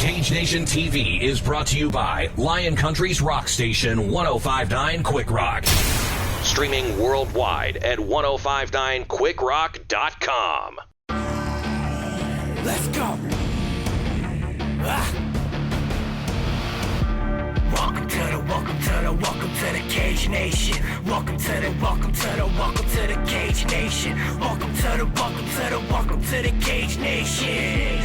Cage Nation TV is brought to you by Lion Country's rock station 105.9 Quick Rock. Streaming worldwide at 1059quickrock.com. Let's go. Welcome to the Cage Nation. Welcome to the Cage Nation. Welcome to the Cage Nation.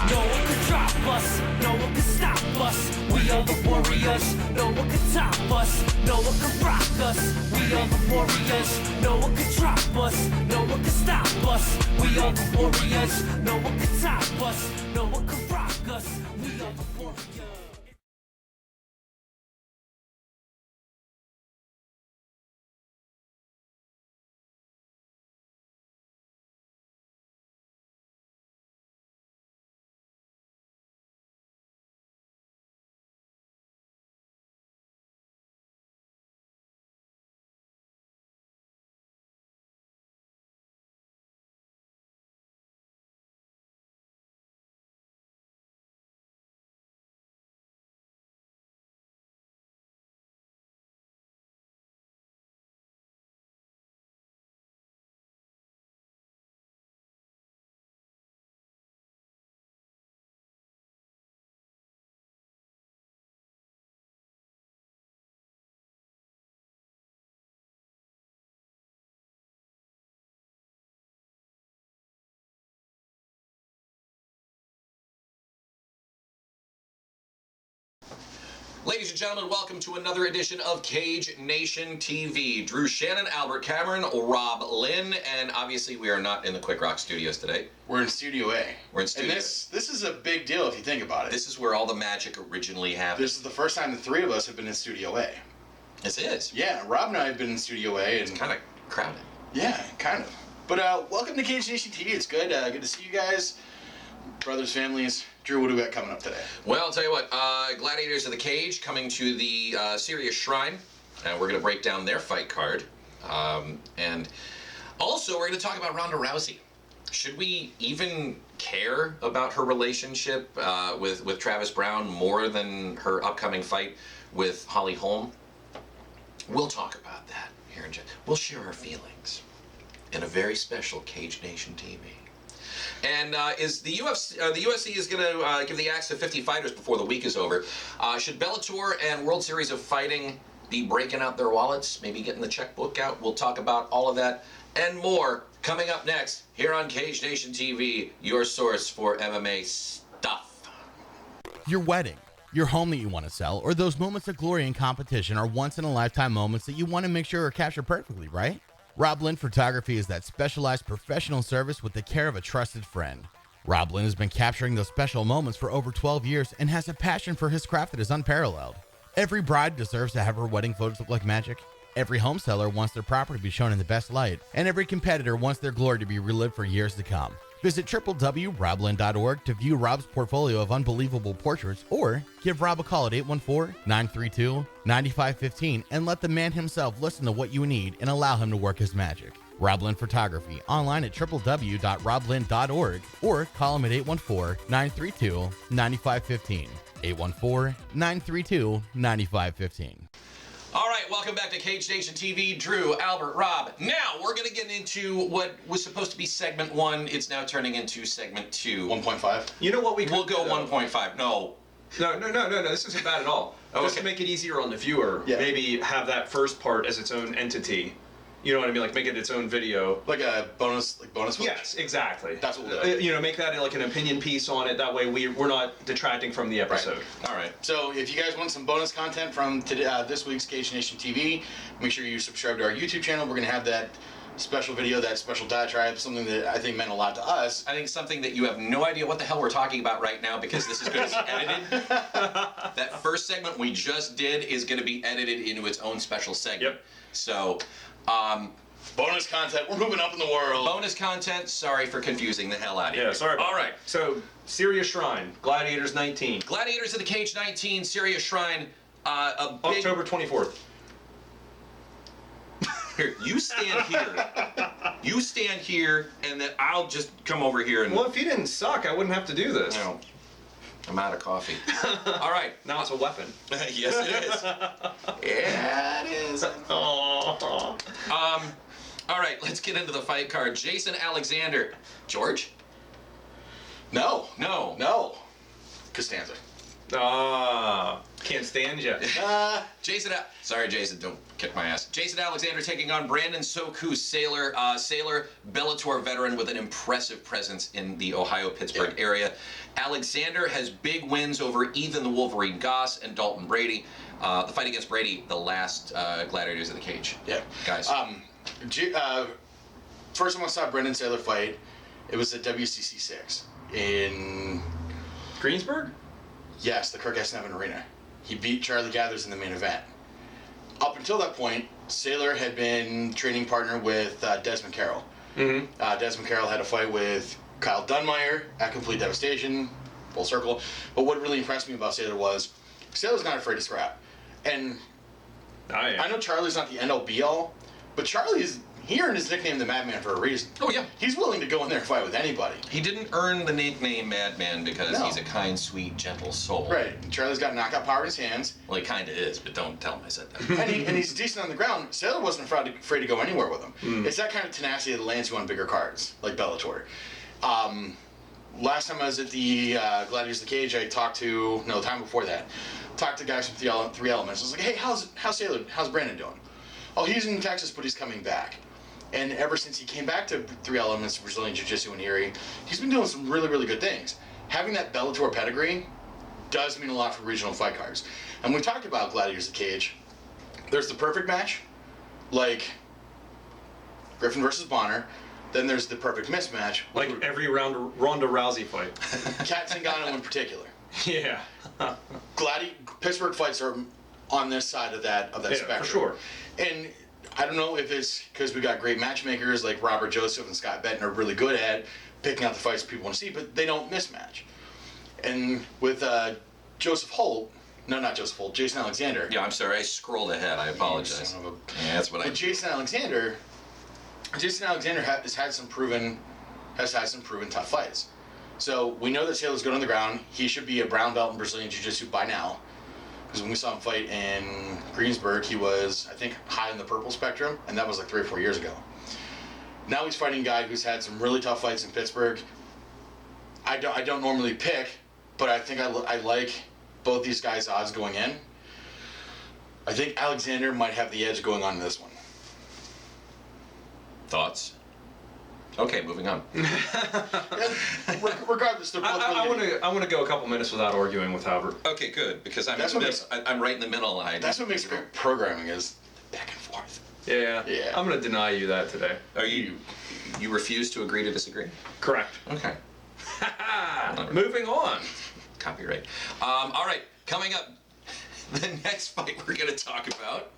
No one can drop us, no one can stop us. We are the warriors, no one can top us, no one can rock us. We are the warriors, no one can drop us, no one can stop us. We are the warriors, no one can top us, no one can rock us. We are the warriors. Ladies and gentlemen, welcome to another edition of Cage Nation TV. Drew Shannon, Albert Cameron, Rob Lynn, and obviously we are not in the Quick Rock studios today. We're in Studio A. We're in Studio A. And this is a big deal if you think about it. This is where all the magic originally happened. This is the first time the three of us have been in Studio A. This is? Yeah, Rob and I have been in Studio A. And it's kind of crowded. Yeah, kind of. But welcome to Cage Nation TV. It's good. Good to see you guys. Brothers, families. Drew, what do we got coming up today? Well, I'll tell you what. Gladiators of the Cage coming to the Syria Shrine. And we're going to break down their fight card. And also, we're going to talk about Ronda Rousey. Should we even care about her relationship with Travis Brown more than her upcoming fight with Holly Holm? We'll talk about that here in just. We'll share our feelings in a very special Cage Nation TV. And is the UFC is going to give the axe to 50 fighters before the week is over. Should Bellator and World Series of Fighting be breaking out their wallets, maybe getting the checkbook out? We'll talk about all of that and more coming up next here on Cage Nation TV, your source for MMA stuff. Your wedding, your home that you want to sell, or those moments of glory in competition are once-in-a-lifetime moments that you want to make sure are captured perfectly, right? Rob Lynn Photography is that specialized professional service with the care of a trusted friend. Rob Lynn has been capturing those special moments for over 12 years and has a passion for his craft that is unparalleled. Every bride deserves to have her wedding photos look like magic. Every home seller wants their property to be shown in the best light, and every competitor wants their glory to be relived for years to come. Visit www.roblyn.org to view Rob's portfolio of unbelievable portraits, or give Rob a call at 814-932-9515 and let the man himself listen to what you need and allow him to work his magic. Rob Lynn Photography, online at www.roblyn.org, or call him at 814-932-9515. 814-932-9515. All right, welcome back to Cage Nation TV. Drew, Albert, Rob. Now, we're going to get into what was supposed to be segment 1. It's now turning into segment 2. 1.5? You know what we could We'll go 1.5. No. No. This isn't bad at all. Just to make it easier on the viewer, maybe have that first part as its own entity. You know what I mean? Like make it its own video. Like a bonus footage? Yes, exactly. That's what we'll do. Make that like an opinion piece on it. That way we're not detracting from the episode. Right. All right. So if you guys want some bonus content from today, this week's Cage Nation TV, make sure you subscribe to our YouTube channel. We're going to have that special video, that special diatribe, something that I think meant a lot to us. I think something that you have no idea what the hell we're talking about right now because this is going to be edited. That first segment we just did is going to be edited into its own special segment. Yep. So, bonus content. We're moving up in the world. Bonus content. Sorry for confusing the hell out of you. Yeah, sorry. All right. So, Syria Shrine, Gladiators 19. Gladiators of the Cage 19, Syria Shrine. A big... October 24th. Here, you stand here. You stand here, and then I'll just come over here and... Well, if you didn't suck, I wouldn't have to do this. No. I'm out of coffee. All right. Now it's a weapon. Yes, it is. Yeah, it is. Oh. All right, let's get into the fight card. Jason Alexander. George? No. Costanza. Can't stand you. Sorry, Jason, don't kick my ass. Jason Alexander taking on Brandon Soku, Sailor Bellator veteran with an impressive presence in the Ohio-Pittsburgh area. Alexander has big wins over Ethan the Wolverine Goss and Dalton Brady. The fight against Brady, the last Gladiators of the Cage. Yeah. Guys. First time I saw Brendan Sailor fight, it was at WCC 6 in Greensburg? Yes, the Kirk S. Nevin Arena. He beat Charlie Gathers in the main event. Up until that point, Sailor had been training partner with Desmond Carroll. Mm-hmm. Desmond Carroll had a fight with Kyle Dunmeyer at Complete Devastation, full circle. But what really impressed me about Sailor was Sailor's not afraid to scrap. And I know Charlie's not the end-all be-all, but he earned his nickname the Madman for a reason. Oh, yeah. He's willing to go in there and fight with anybody. He didn't earn the nickname Madman because he's a kind, sweet, gentle soul. Right. Charlie's got knockout power in his hands. Well, he kind of is, but don't tell him I said that. and he's decent on the ground. Sailor wasn't afraid to go anywhere with him. It's that kind of tenacity that lands you on bigger cards, like Bellator. Last time I was at the Gladiators of the Cage, the time before that, talked to guys from Three Elements. I was like, hey, how's Brandon doing? Oh, he's in Texas, but he's coming back. And ever since he came back to Three Elements, Brazilian Jiu-Jitsu in Erie, he's been doing some really, really good things. Having that Bellator pedigree does mean a lot for regional fight cards. And we talked about Gladiators of the Cage. There's the perfect match, like Griffin versus Bonner. Then there's the perfect mismatch. Like every Ronda Rousey fight. Cat Zingano in particular. Yeah. Pittsburgh fights are on this side of that spectrum. For sure. And I don't know if it's because we got great matchmakers like Robert Joseph and Scott Benton are really good at picking out the fights people want to see, but they don't mismatch. And with Jason Alexander. Yeah, I'm sorry, I scrolled ahead. I apologize. Yeah, that's what I. With Jason Alexander has had some proven tough fights. So we know that Sailor's good on the ground. He should be a brown belt in Brazilian Jiu-Jitsu by now. Because when we saw him fight in Greensburg, he was, I think, high in the purple spectrum, and that was like 3 or 4 years ago. Now he's fighting a guy who's had some really tough fights in Pittsburgh. I don't normally pick, but I think I like both these guys' odds going in. I think Alexander might have the edge going on in this one. Thoughts? Okay, moving on. Regardless, they're both I want to go a couple minutes without arguing with Albert. Okay, good, because I'm right in the middle. That's what makes great programming is back and forth. Yeah. I'm going to deny you that today. Are you refuse to agree to disagree? Correct. Okay. Moving on. Copyright. All right, coming up, the next fight we're going to talk about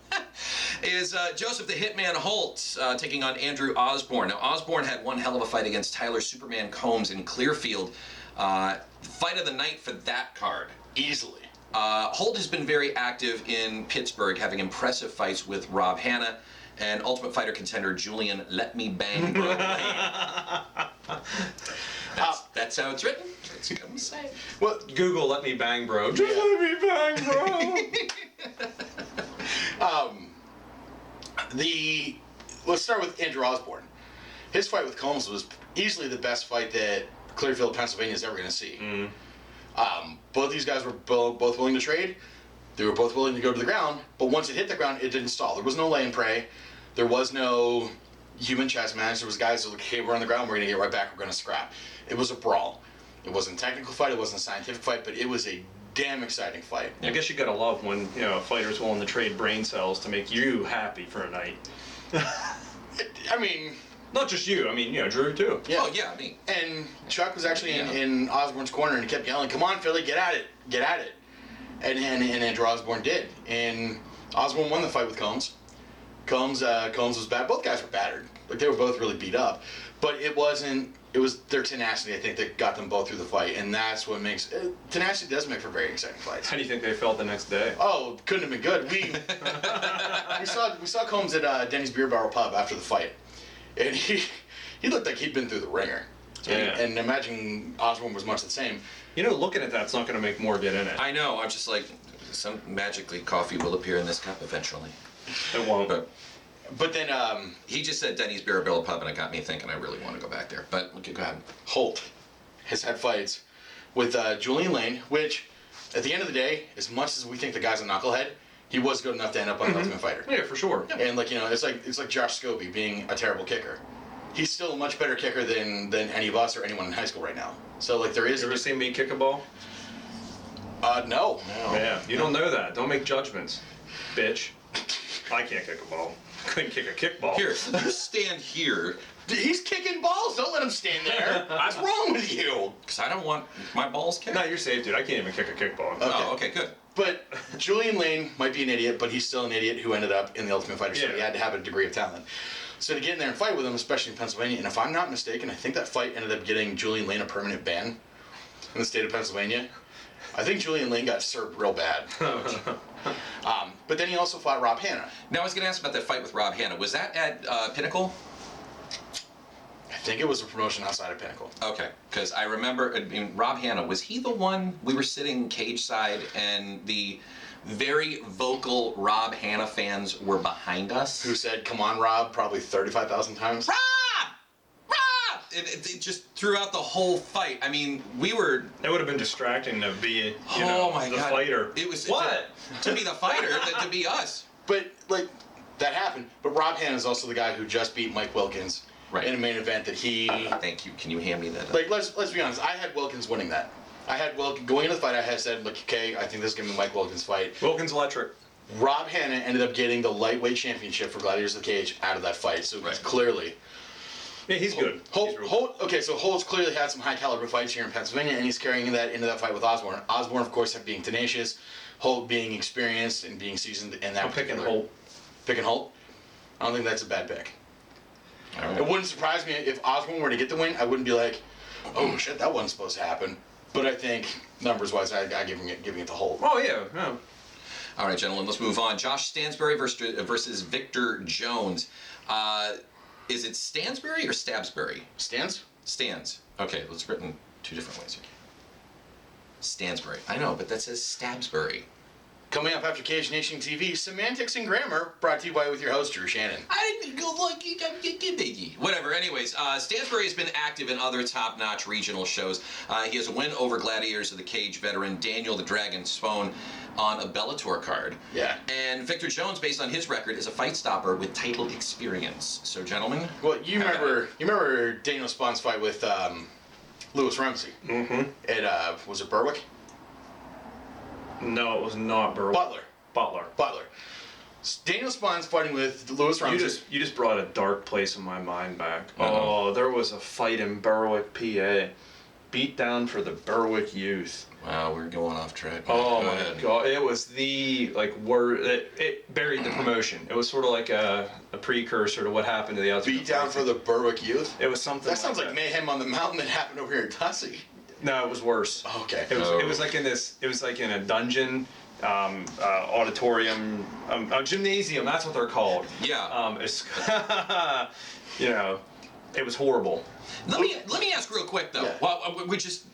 is Joseph the Hitman Holt taking on Andrew Osborne. Now, Osborne had one hell of a fight against Tyler Superman Combs in Clearfield. Fight of the night for that card. Easily. Holt has been very active in Pittsburgh, having impressive fights with Rob Hanna and Ultimate Fighter contender Julian Let Me Bang Bro. That's how it's written. That's what I'm saying. Well, Google Let Me Bang Bro. Just Let Me Bang Bro. Let's start with Andrew Osborne. His fight with Combs was easily the best fight that Clearfield, Pennsylvania is ever going to see. Both these guys were both willing to trade. They were both willing to go to the ground, but once it hit the ground, it didn't stall. There was no lay and pray. There was no human chess match. There was guys who were like, hey, we're on the ground, we're going to get right back, we're going to scrap. It was a brawl. It wasn't a technical fight, it wasn't a scientific fight, but it was a damn exciting fight. I guess you gotta love when a fighter's willing to trade brain cells to make you happy for a night. I mean, not just you. I mean, Drew too. Yeah. Oh yeah, me. And Chuck was actually in Osborne's corner and he kept yelling, "Come on, Philly, get at it, get at it!" And Andrew Osborne did. And Osborne won the fight with Combs. Combs was bad. Both guys were battered. Like they were both really beat up. But it was their tenacity, I think, that got them both through the fight, and that's what makes tenacity does make for very exciting fights. How do you think they felt the next day? Oh, couldn't have been good. We saw Combs at Denny's Beer Barrel Pub after the fight, and he looked like he'd been through the ringer. And imagine Osborne was much the same. You know, looking at that's not going to make more get in it. I know. I'm just like, some magically coffee will appear in this cup eventually. It won't. But then He just said Denny's Beer Bill Pub, and it got me thinking I really want to go back there. But okay, go ahead. Holt has had fights with Julian Lane, which, at the end of the day, as much as we think the guy's a knucklehead, he was good enough to end up on the Ultimate Fighter. Yeah, for sure. And like, you know, it's like Josh Scobie being a terrible kicker. He's still a much better kicker than any of us or anyone in high school right now. So like there is. You ever seen me kick a ball? No. Yeah, you don't know that. Don't make judgments, bitch. I can't kick a ball. Couldn't kick a kickball. Here, you stand here. He's kicking balls. Don't let him stand there. What's wrong with you? Because I don't want my balls kicked. No, you're safe, dude. I can't even kick a kickball. Oh, okay, good. But Julian Lane might be an idiot, but he's still an idiot who ended up in the Ultimate Fighter, so he had to have a degree of talent. So to get in there and fight with him, especially in Pennsylvania, and if I'm not mistaken, I think that fight ended up getting Julian Lane a permanent ban in the state of Pennsylvania. I think Julian Lane got served real bad. But then he also fought Rob Hanna. Now I was going to ask about that fight with Rob Hanna. Was that at Pinnacle? I think it was a promotion outside of Pinnacle. Okay, because I remember, I mean, Rob Hanna, was he the one, we were sitting cage side and the very vocal Rob Hanna fans were behind us? Who said, "Come on, Rob," probably 35,000 times? Rob! Rob! It just throughout the whole fight. I mean, we were... It would have been distracting to be, my the God. fighter. It was... What? To be the fighter, to be us. But, like, that happened. But Rob Hanna is also the guy who just beat Mike Wilkins in a main event that he... Thank you. Can you hand me that? Like, let's be honest. I had Wilkins winning that. I had Wilkins... Going into the fight, I had said, like, okay, I think this is going to be Mike Wilkins' fight. Wilkins electric. Rob Hanna ended up getting the lightweight championship for Gladiators of the Cage out of that fight. So it's clearly... Yeah, he's good. So Holt's clearly had some high caliber fights here in Pennsylvania, and he's carrying that into that fight with Osborne. Osborne, of course, being tenacious, Holt being experienced and being seasoned in that. I'm picking Holt. Picking Holt? I don't think that's a bad pick. Right. It wouldn't surprise me if Osborne were to get the win. I wouldn't be like, oh shit, that wasn't supposed to happen. But I think numbers wise, I giving it to Holt. Oh yeah. All right, gentlemen, let's move on. Josh Stansbury versus Victor Jones. Is it Stansbury or Stabsbury? Stans. Okay, it's written two different ways here. Stansbury. I know, but that says Stabsbury. Coming up after Cage Nation TV, Semantics and Grammar, brought to you by with your host, Drew Shannon. I didn't go like whatever. Anyways, Stansbury has been active in other top-notch regional shows. He has a win over Gladiators of the Cage veteran Daniel the Dragon Spohn on a Bellator card. Yeah. And Victor Jones, based on his record, is a fight stopper with title experience. So, gentlemen. Well, you remember Daniel Spohn's fight with Lewis Rumsey? Mm-hmm. At was it Berwick? No, it was not Berwick. Butler. Daniel Spohn's fighting with Lewis Rumsey. You just brought a dark place in my mind back. Oh, there was a fight in Berwick, PA. Beat down for the Berwick youth. Wow, we're going off track. Oh my God! It was the word. It buried the promotion. It was sort of like a precursor to what happened to the Ultimate Beat down for the Berwick youth. It was something. That sounds like mayhem on the mountain that happened over here in Tussey. No, it was worse. Oh, okay. It was like in this. It was like in a dungeon, auditorium, a gymnasium. That's what they're called. Yeah. It's it was horrible. Let me ask real quick though. Yeah. Well, we just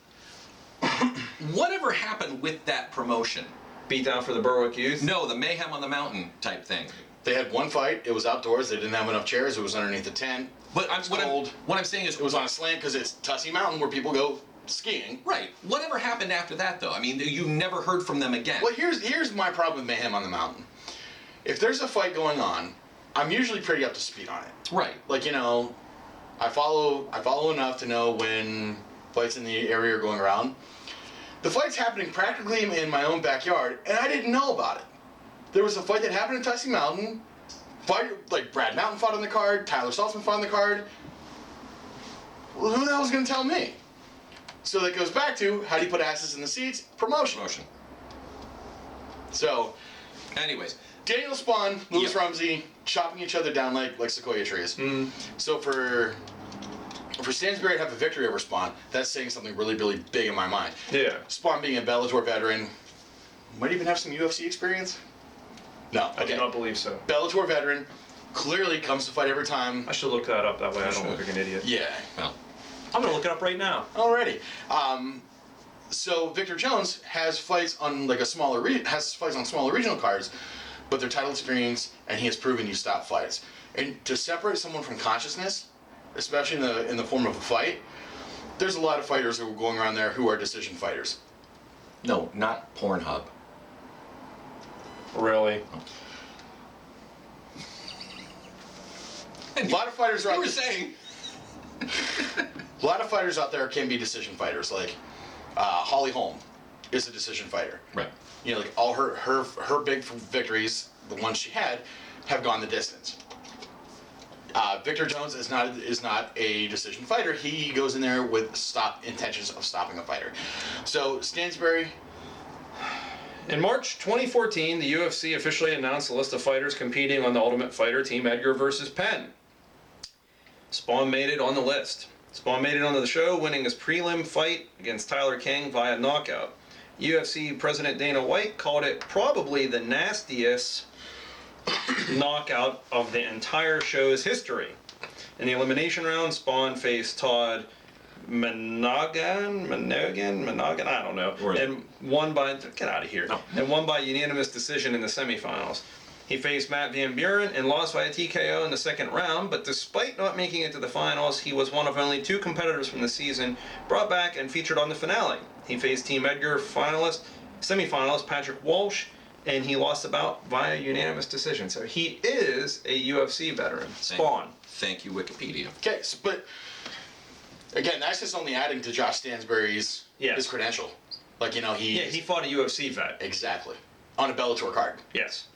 whatever happened with that promotion? Beat down for the Berwick youth? No, the Mayhem on the Mountain type thing. They had one fight. It was outdoors. They didn't have enough chairs. It was underneath a tent. But cold. What I'm saying is It was on a slant because it's Tussey Mountain where people go skiing. Right. Whatever happened after that though? I mean, you never heard from them again. Well, here's my problem with Mayhem on the Mountain. If there's a fight going on, I'm usually pretty up to speed on it. Right. Like, I follow enough to know when fights in the area are going around. The fight's happening practically in my own backyard, and I didn't know about it. There was a fight that happened in Tussey Mountain. Like Brad Mountain fought on the card, Tyler Saltzman fought on the card. Well, who the hell was going to tell me? So that goes back to, how do you put asses in the seats? Promotion. So, anyways, Daniel Spohn, Lewis Rumsey, chopping each other down like sequoia trees. So for Stansbury to have a victory over Spohn, that's saying something really, really big in my mind. Yeah. Spohn being a Bellator veteran, might even have some UFC experience. No, I do not believe so. Bellator veteran, clearly comes to fight every time. I should look that up. That way I don't look like an idiot. Yeah. well, I'm gonna look it up right now. Alrighty. So Victor Jones has fights on like smaller regional cards, but they're title experience, and he has proven you stop fights. And to separate someone from consciousness, especially in the form of a fight, there's a lot of fighters who are going around there who are decision fighters. No, not Pornhub. Really? A lot of fighters are. You were saying. A lot of fighters out there can be decision fighters. Like Holly Holm is a decision fighter. Right. You know, like all her big victories, the ones she had, have gone the distance. Victor Jones is not a decision fighter. He goes in there with intentions of stopping a fighter. So Stansbury. In March 2014, the UFC officially announced a list of fighters competing on the Ultimate Fighter Team Edgar versus Penn. Spawn made it on the list. Spawn made it onto the show, winning his prelim fight against Tyler King via knockout. UFC President Dana White called it probably the nastiest knockout of the entire show's history. In the elimination round, Spawn faced Todd Manogan, I don't know, and won by, get out of here, and won by unanimous decision in the semifinals. He faced Matt Van Buren and lost via TKO in the second round, but despite not making it to the finals, he was one of only 2 competitors from the season brought back and featured on the finale. He faced Team Edgar semifinalist Patrick Walsh, and he lost the bout via unanimous decision. So he is a UFC veteran. Spawn. Thank you, Wikipedia. Okay, but again, that's just only adding to Josh Stansbury's his credential. Like, you know, he fought a UFC vet. Exactly. On a Bellator card. Yes.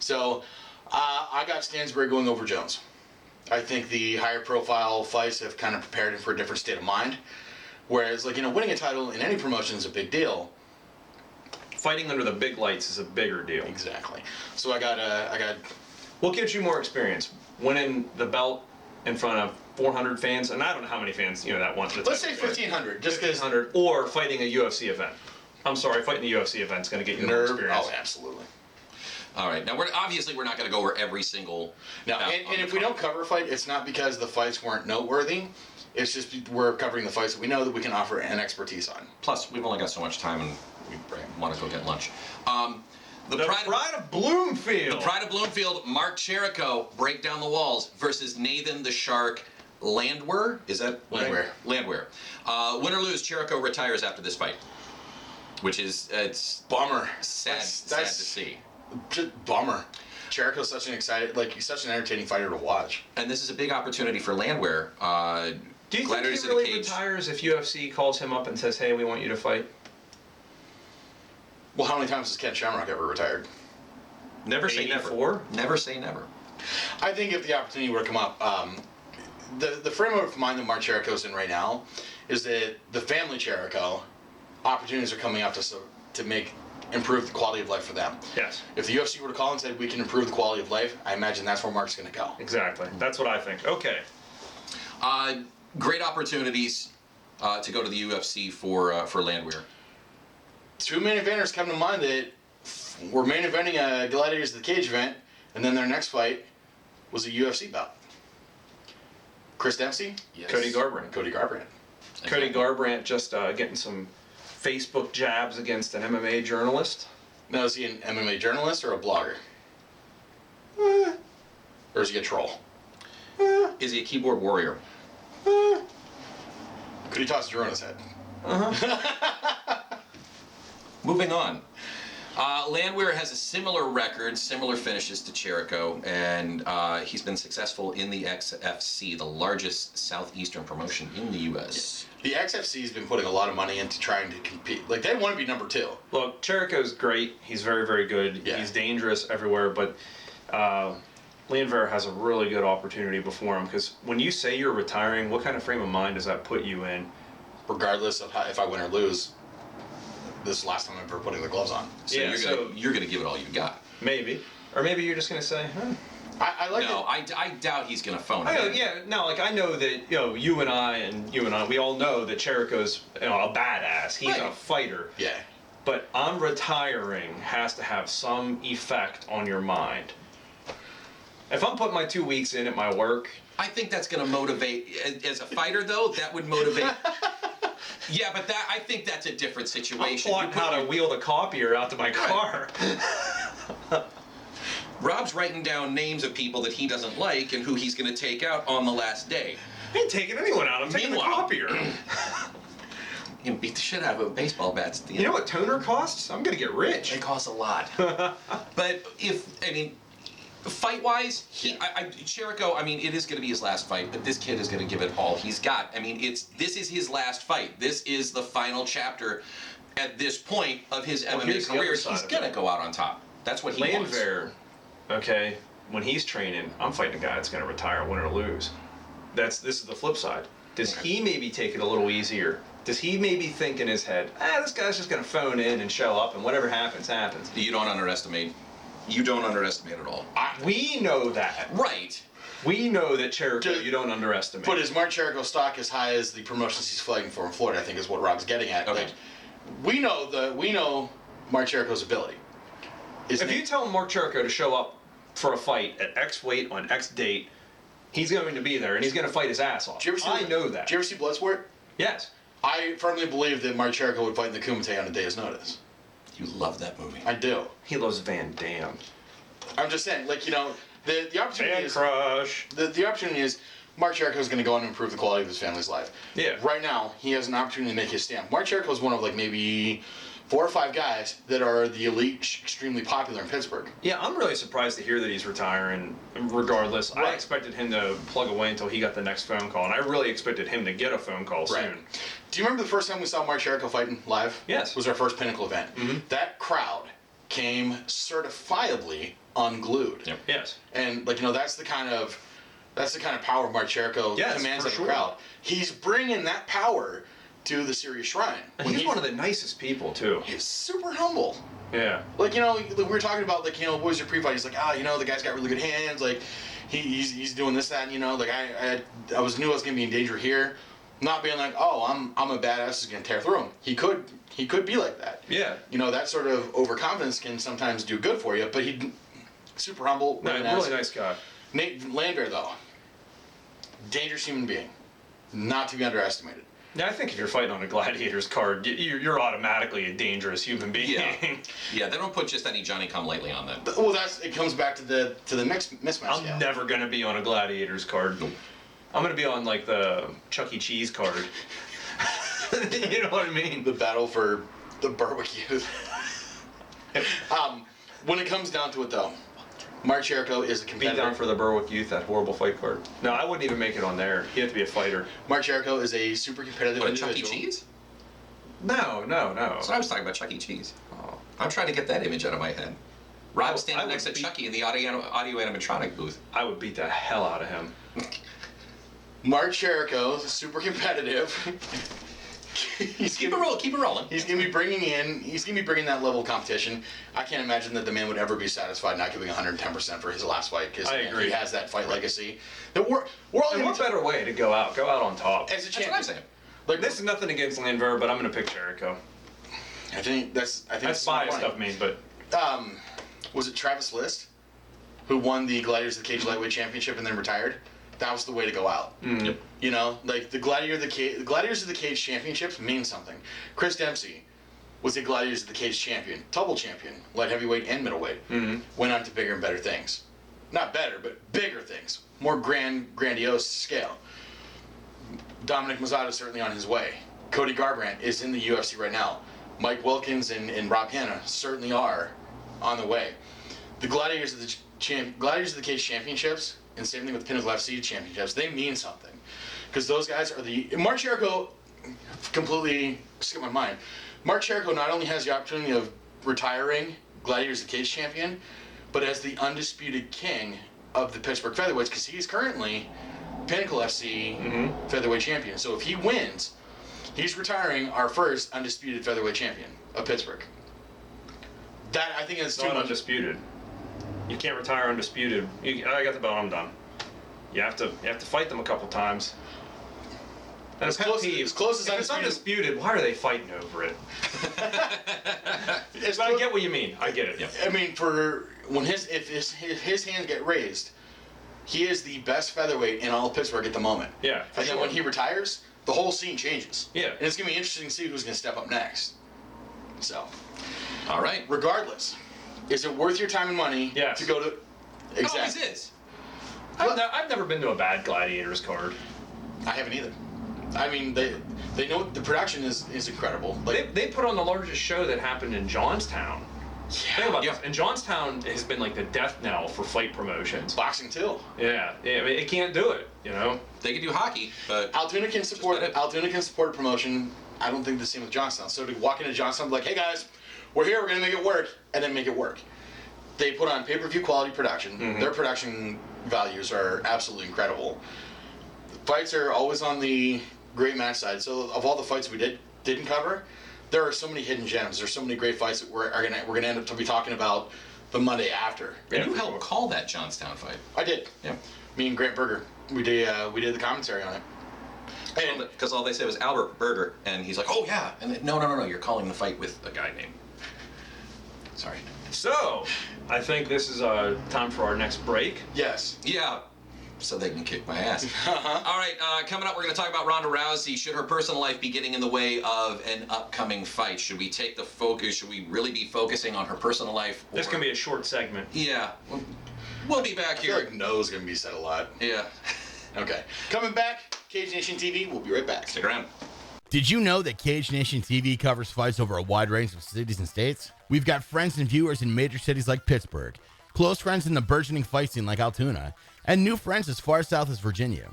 So, I got Stansbury going over Jones. I think the higher profile fights have kind of prepared him for a different state of mind. Whereas, like, you know, winning a title in any promotion is a big deal. Fighting under the big lights is a bigger deal. Exactly. So I got. What gives you more experience? Winning the belt in front of 400 fans, and I don't know how many fans that want. Let's say 1,500, just because. 1,500, or fighting a UFC event. I'm sorry, fighting a UFC event is going to get you more experience. Oh, absolutely. All right. Now, we're not going to go over every single. No, and if we don't cover a fight, it's not because the fights weren't noteworthy. It's just we're covering the fights that we know that we can offer an expertise on. Plus, we've only got so much time, and we want to go get lunch. The Pride of Bloomfield. The Pride of Bloomfield, Mark Cherico, break down the walls versus Nathan the Shark Landwehr. Is that Landwehr? Landwehr. Win or lose, Cherico retires after this fight, which is it's bummer. Sad to see. Just bummer. Cherico's such an entertaining fighter to watch. And this is a big opportunity for Landwehr. Do you Gladiators think he really retires if UFC calls him up and says, "Hey, we want you to fight"? Well, how many times has Ken Shamrock ever retired? Never say never. Never say never. I think if the opportunity were to come up, the frame of mind that Mark Cherico's in right now is that the family Cherico opportunities are coming up to improve the quality of life for them. Yes. If the UFC were to call and say we can improve the quality of life, I imagine that's where Mark's going to go. Exactly. That's what I think. Okay. Great opportunities to go to the UFC for Landwehr. 2 main eventers come to mind that were main eventing a Gladiators of the Cage event, and then their next fight was a UFC bout. Chris Dempsey? Yes. Cody Garbrandt. Cody Garbrandt. Cody Garbrandt just getting some Facebook jabs against an MMA journalist. Now, is he an MMA journalist or a blogger? Or is he a troll? Is he a keyboard warrior? Could he toss a drone on his head? Moving on. Landwehr has a similar record, similar finishes to Cherico, and he's been successful in the XFC, the largest southeastern promotion in the U.S. The XFC's been putting a lot of money into trying to compete. Like, they want to be number 2. Look, Cherico's great. He's very, very good. Yeah. He's dangerous everywhere, but Landwehr has a really good opportunity before him, because when you say you're retiring, what kind of frame of mind does that put you in? Regardless of if I win or lose, this is the last time I'm ever putting the gloves on. So you're gonna give it all you got. Maybe. Or maybe you're just going to say, I like no, it. I doubt he's gonna phone it. I know that you and I, we all know that Cherico's a badass. He's a fighter. Yeah. But I'm retiring has to have some effect on your mind. If I'm putting my 2 weeks in at my work I think that's going to motivate, as a fighter though, that would motivate. Yeah, but I think that's a different situation. I'm plotting how to wheel the copier out to my car. Rob's writing down names of people that he doesn't like and who he's going to take out on the last day. I ain't taking anyone out. I'm taking the Meanwhile- copier. You beat the shit out of him with baseball bats at the end. You know what toner costs? I'm gonna get rich. They cost a lot. But fight-wise, Cherico, it is going to be his last fight, but this kid is going to give it all he's got. This is his last fight. This is the final chapter at this point of his MMA here's the career. other side He's of going to it. go out on top. That's what he wants. Landwehr, okay, when he's training, I'm fighting a guy that's gonna retire, win or lose. This is the flip side. Does he maybe take it a little easier? Does he maybe think in his head, this guy's just gonna phone in and show up, and whatever happens, happens? You don't underestimate at all. We know that. Right. We know that Cherico, you don't underestimate. But is Mark Cherico's stock as high as the promotions he's fighting for in Florida? I think is what Rob's getting at. Okay. Like, we know Mark Cherico's ability. If you tell Mark Cherico to show up for a fight at X weight on X date, he's going to be there and he's going to fight his ass off. I know that. Did you ever see Bloodsport? Yes. I firmly believe that Mark Cherico would fight in the Kumite on a day's notice. You love that movie. I do. He loves Van Damme. I'm just saying, the opportunity Van is Crush. the opportunity is Mark Cherico is going to go on and improve the quality of his family's life. Yeah. Right now, he has an opportunity to make his stamp. Mark Cherico is one of maybe 4 or 5 guys that are the elite, extremely popular in Pittsburgh. Yeah, I'm really surprised to hear that he's retiring regardless. Right. I expected him to plug away until he got the next phone call, and I really expected him to get a phone call soon. Do you remember the first time we saw Mark Cherico fighting live? Yes. It was our first Pinnacle event. Mm-hmm. That crowd came certifiably unglued. Yep. Yes. And that's the kind of power Mark Cherico commands for of the sure. crowd. He's bringing that power to the Syria Shrine. And he's one of the nicest people, too. He's super humble. Yeah. We were talking about what was your pre-fight? He's like, the guy's got really good hands. He's doing this, that, and I knew I was gonna be in danger here. Not being like, I'm a badass who's gonna tear through him. He could be like that. Yeah. That sort of overconfidence can sometimes do good for you. But he super humble, really nice guy. Nate Landwehr though, dangerous human being, not to be underestimated. Yeah, I think if you're fighting on a Gladiators card, you're automatically a dangerous human being. Yeah, they don't put just any Johnny-come-lately on them. Well, it comes back to the mismatch. I'm never gonna be on a Gladiators card. I'm gonna be on the Chuck E. Cheese card. You know what I mean? The battle for the Berwick youth. When it comes down to it, though, Mark Cherico is a Beat competitor. down for the Berwick Youth, that horrible fight card. No, I wouldn't even make it on there. You have to be a fighter. Mark Cherico is a super competitive What, Chuck E. individual. Cheese? No. That's what I was talking about, Chuck E. Cheese. I'm trying to get that image out of my head. Rob standing next to Chucky in the audio animatronic booth. I would beat the hell out of him. Mark Cherico, super competitive. Keep it rolling. He's gonna be bringing that level of competition. I can't imagine that the man would ever be satisfied not giving 110% for his last fight because I agree. he has that fight legacy. That we're all And what better way to go out on top? as a That's what champion. I'm saying. This is nothing against Landwehr, but I'm gonna pick Cherico. I think that's That's my biased point. of me, but Was it Travis List who won the Gladiators of the Cage lightweight championship and then retired? That was the way to go out. Yep. The Gladiators of the Cage championships mean something. Chris Dempsey was the Gladiators of the Cage champion, double champion, light heavyweight and middleweight. Went on to bigger and better things. Not better, but bigger things. More grandiose scale. Dominic Mazzotta is certainly on his way. Cody Garbrandt is in the UFC right now. Mike Wilkins and Rob Hanna certainly are on the way. The Gladiators of the Cage championships, and same thing with Pinnacle FC championships, they mean something. Because those guys are Mark Cherico completely skipped my mind. Mark Cherico not only has the opportunity of retiring Gladiators of the Cage champion, but as the undisputed king of the Pittsburgh featherweights, because he's currently Pinnacle FC featherweight champion. So if he wins, he's retiring our first undisputed featherweight champion of Pittsburgh. That, I think, is too not much. undisputed. You can't retire undisputed. I got the belt. I'm done. You have to fight them a couple times. And As close as if it's undisputed, why are they fighting over it? But I get what you mean. I get it. Yeah. I mean, for when if his hands get raised, He is the best featherweight in all of Pittsburgh at the moment. Yeah, for And then sure. when he retires, the whole scene changes. Yeah. And it's going to be interesting to see who's going to step up next. So, All right. regardless, is it worth your time and money Yes. to go to... It always is. I've never been to a bad Gladiators card. I haven't either. I mean, they know the production is incredible. Like, They put on the largest show that happened in Johnstown. Think about Yeah. this. And Johnstown has been like the death knell for fight promotions. boxing too. Yeah, I mean, it can't do it, you know? They can do hockey, but Altoona can support about it. Altoona can support a promotion. I don't think the same with Johnstown. So to walk into Johnstown, be like, hey guys, we're here, we're gonna make it work, and then make it work. They put on pay-per-view quality production. Their production values are absolutely incredible. Fights are always on the great match side. So of all the fights we didn't cover, there are so many hidden gems. There's so many great fights that we're gonna end up to be talking about the Monday after. and you helped call that Johnstown fight. I did. Yeah. Me and Grant Berger, we did the commentary on it. And Because all they said was Albert Berger, and he's like, "Oh yeah," and then, no, you're calling the fight with a guy named. Sorry. So, I think this is time for our next break. yes. Yeah, so they can kick my ass. All right, coming up, we're going to talk about Ronda Rousey. Should her personal life be getting in the way of an upcoming fight? Should we take the focus? Should we really be focusing on her personal life? This can be a short segment. Yeah, we'll be back I feel here. like no is going to be said a lot. Yeah, Okay. Coming back, Cage Nation TV. We'll be right back. stick around. Did you know that Cage Nation TV covers fights over a wide range of cities and states? We've got friends and viewers in major cities like Pittsburgh, close friends in the burgeoning fight scene like Altoona, and new friends as far south as Virginia.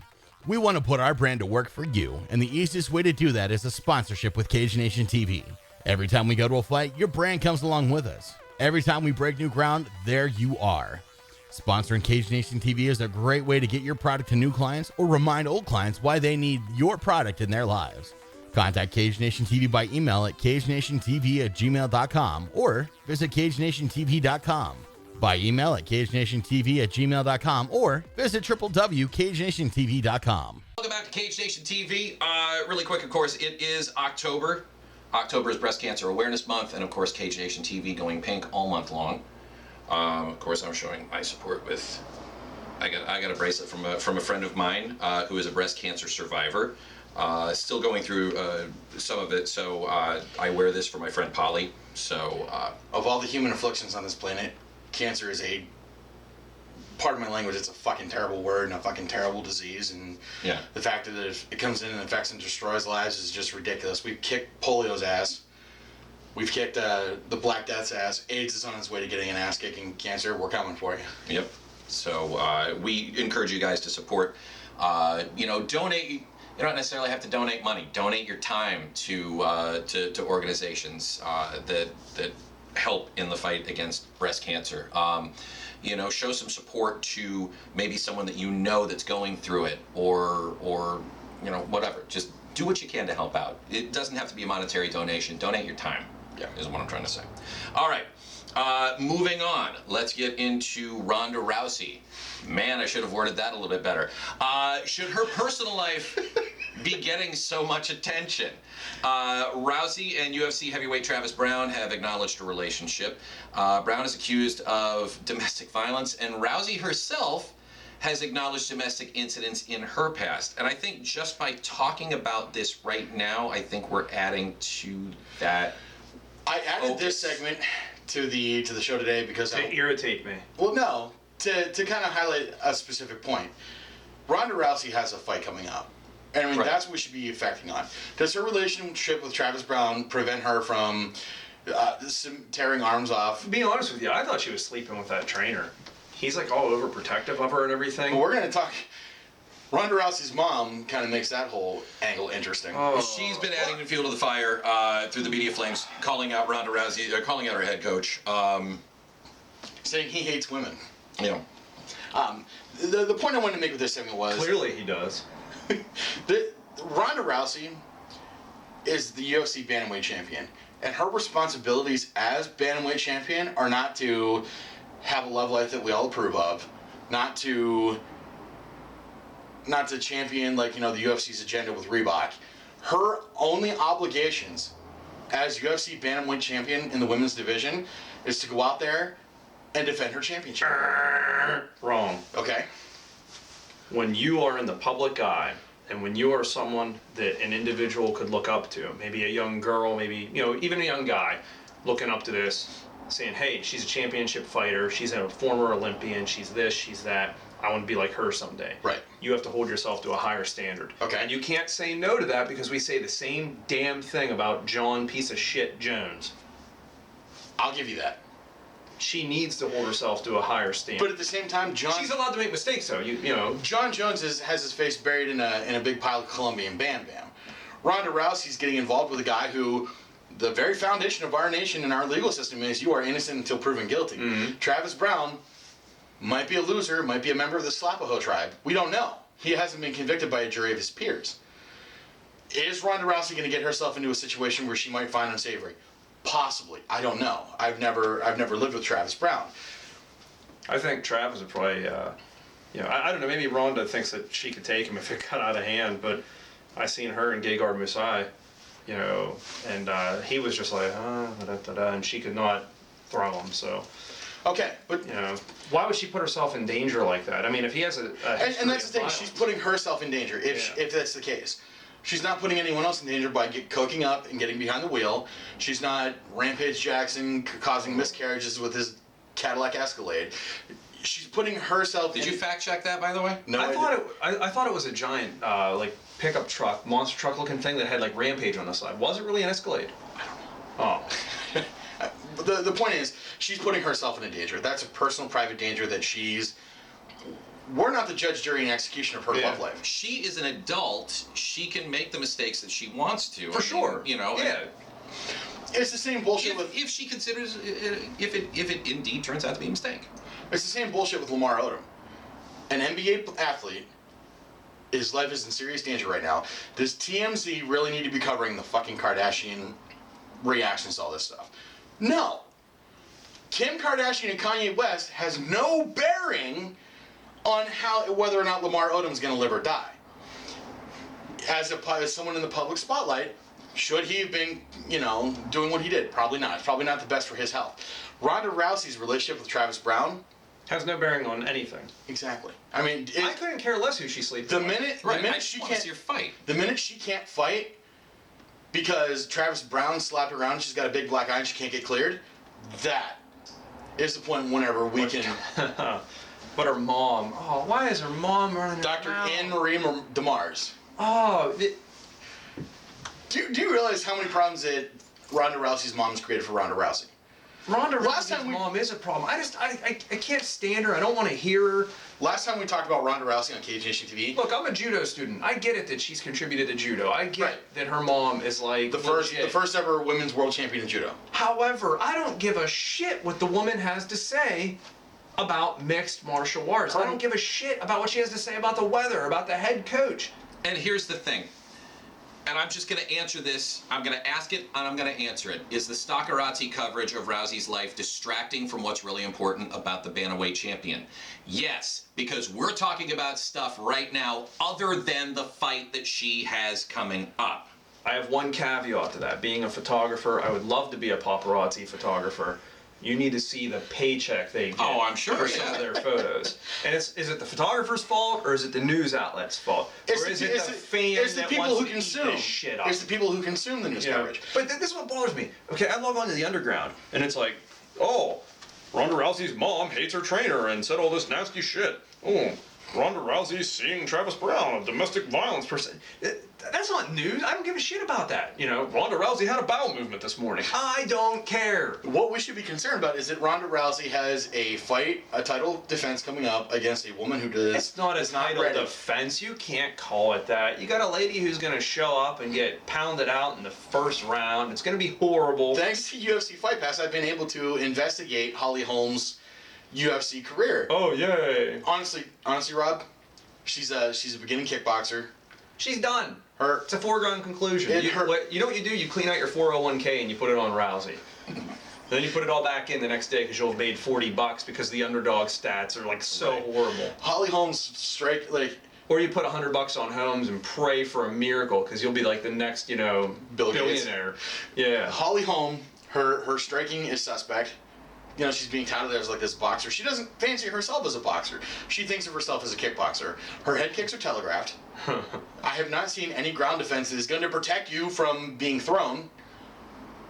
We want to put our brand to work for you, and the easiest way to do that is a sponsorship with Cage Nation TV. Every time we go to a fight, your brand comes along with us. Every time we break new ground, there you are. Sponsoring Cage Nation TV is a great way to get your product to new clients or remind old clients why they need your product in their lives. Contact Cage Nation TV by email at cagenationtv@gmail.com or visit cagenationtv.com. By email at cagenationtv@gmail.com or visit www.cagenationtv.com. Welcome back to Cage Nation TV. Really quick, of course, it is October. October is Breast Cancer Awareness Month, and of course, Cage Nation TV going pink all month long. Of course, I'm showing my support with. I got a bracelet from a friend of mine who is a breast cancer survivor. Still going through some of it, so I wear this for my friend Polly. So Of all the human afflictions on this planet, cancer is pardon my language, it's a fucking terrible word and a fucking terrible disease. And Yeah. the fact that it comes in and affects and destroys lives is just ridiculous. We've kicked polio's ass. We've kicked the Black Death's ass. AIDS is on its way to getting an ass kicking. Cancer, we're coming for you. Yep. So we encourage you guys to support. Donate. You don't necessarily have to donate money. Donate your time to organizations that help in the fight against breast cancer. Show some support to maybe someone that you know that's going through it, or whatever. Just do what you can to help out. It doesn't have to be a monetary donation. Donate your time. Yeah. Is what I'm trying to say. All right. Moving on, let's get into Ronda Rousey. Man, I should have worded that a little bit better. Should her personal life be getting so much attention? Rousey and UFC heavyweight Travis Brown have acknowledged a relationship. Brown is accused of domestic violence, and Rousey herself has acknowledged domestic incidents in her past. And I think just by talking about this right now, I think we're adding to that. I added this segment to the show today because To irritate me. well, no, to kind of highlight a specific point. Ronda Rousey has a fight coming up, and I mean Right. that's what we should be affecting on. Does her relationship with Travis Brown prevent her from tearing arms off? To be honest with you, I thought she was sleeping with that trainer. He's like all overprotective of her and everything. But we're going to talk. Ronda Rousey's mom kind of makes that whole angle interesting. Oh. She's been adding fuel to the fire through the media flames, calling out Ronda Rousey, calling out her head coach. Saying he hates women. You know, The point I wanted to make with this segment was Clearly he does. Ronda Rousey is the UFC bantamweight champion, and her responsibilities as bantamweight champion are not to have a love life that we all approve of, not to champion the UFC's agenda with Reebok. Her only obligations as UFC bantamweight champion in the women's division is to go out there and defend her championship. Wrong. Okay. when you are in the public eye, and when you are someone that an individual could look up to, maybe a young girl, maybe, even a young guy looking up to this, saying, hey, she's a championship fighter, she's a former Olympian, she's this, she's that, I want to be like her someday. Right. You have to hold yourself to a higher standard. Okay. And you can't say no to that because we say the same damn thing about John piece of shit Jones. I'll give you that. She needs to hold herself to a higher standard. But at the same time, She's allowed to make mistakes, though. You know. John Jones has his face buried in a big pile of Colombian Bam Bam. Ronda Rousey's getting involved with a guy who, the very foundation of our nation and our legal system is you are innocent until proven guilty. Mm-hmm. Travis Brown might be a loser, might be a member of the Slapaho tribe. We don't know. He hasn't been convicted by a jury of his peers. Is Ronda Rousey going to get herself into a situation where she might find unsavory? Possibly. I don't know. I've never lived with Travis Brown. I think Travis would probably, I don't know, maybe Ronda thinks that she could take him if it got out of hand, but I seen her in Gegard Mousai, and he was just like, and she could not throw him, so. Okay, but why would she put herself in danger like that? I mean, if he has a history and that's of the thing, violence. she's putting herself in danger if that's the case. She's not putting anyone else in danger by coking up and getting behind the wheel. She's not Rampage Jackson causing miscarriages with his Cadillac Escalade. She's putting herself. Did you fact check that, by the way? No, I thought it was a giant pickup truck, monster truck looking thing that had like Rampage on the side. Was it really an Escalade? Oh. The point is, she's putting herself in a danger. That's a personal, private danger that she's. We're not the judge, jury, and execution of her love life. She is an adult. She can make the mistakes that she wants to. For sure. Yeah. It's the same bullshit with. If she considers if it indeed turns out to be a mistake. It's the same bullshit with Lamar Odom. An NBA athlete, his life is in serious danger right now. Does TMZ really need to be covering the fucking Kardashian reactions to all this stuff? No. Kim Kardashian and Kanye West has no bearing on whether or not Lamar Odom's going to live or die. As someone in the public spotlight, should he have been, doing what he did? Probably not. It's probably not the best for his health. Ronda Rousey's relationship with Travis Brown has no bearing on anything. Exactly. I mean, I couldn't care less who she sleeps the with. minute she can't see her fight. The minute she can't fight because Travis Brown slapped her around and she's got a big black eye and she can't get cleared, that is the point whenever we can. But her mom. Oh, why is her mom running Dr. around? Anne-Marie DeMars. Oh. Do you realize how many problems that Ronda Rousey's mom's created for Ronda Rousey? Ronda Last Rousey's time mom is a problem. I can't stand her. I don't want to hear her. Last time we talked about Ronda Rousey on Cage Nation TV. Look, I'm a judo student. I get it that she's contributed to judo. I get Right. that her mom is like the first ever women's world champion in judo. However, I don't give a shit what the woman has to say about mixed martial arts. I don't give a shit about what she has to say about the weather, about the head coach. And here's the thing. And I'm just going to answer this. I'm going to ask it, and I'm going to answer it. Is the Stockerazzi coverage of Rousey's life distracting from what's really important about the bantamweight champion? Yes, because we're talking about stuff right now other than the fight that she has coming up. I have one caveat to that. Being a photographer, I would love to be a paparazzi photographer. You need to see the paycheck they get Oh, I'm sure, for some of their photos. And is it the photographer's fault or is it the news outlet's fault? Or is it the fan it's the that people wants who to consume. eat this shit up? It's the people who consume the news coverage. But this is what bothers me. Okay, I log on to the Underground, and it's like, oh, Ronda Rousey's mom hates her trainer and said all this nasty shit. Oh, Ronda Rousey's seeing Travis Brown, a domestic violence person. That's not news. I don't give a shit about that. Ronda Rousey had a bowel movement this morning. I don't care. What we should be concerned about is that Ronda Rousey has a title defense coming up against a woman who does. It's not a title defense. You can't call it that. You got a lady who's going to show up and get pounded out in the first round. It's going to be horrible. Thanks to UFC Fight Pass, I've been able to investigate Holly Holm's UFC career. Oh, yay. Honestly, Rob, she's a beginning kickboxer. She's done. It's a foregone conclusion. You know what you do? You clean out your 401k and you put it on Rousey. Then you put it all back in the next day because you'll have made $40 because the underdog stats are like so horrible. Holly Holmes Or you put $100 on Holmes and pray for a miracle because you'll be like the next, billionaire. Yeah. Holly Holm, her striking is suspect. You know, she's being touted as like this boxer. She doesn't fancy herself as a boxer. She thinks of herself as a kickboxer. Her head kicks are telegraphed. I have not seen any ground defense that is going to protect you from being thrown.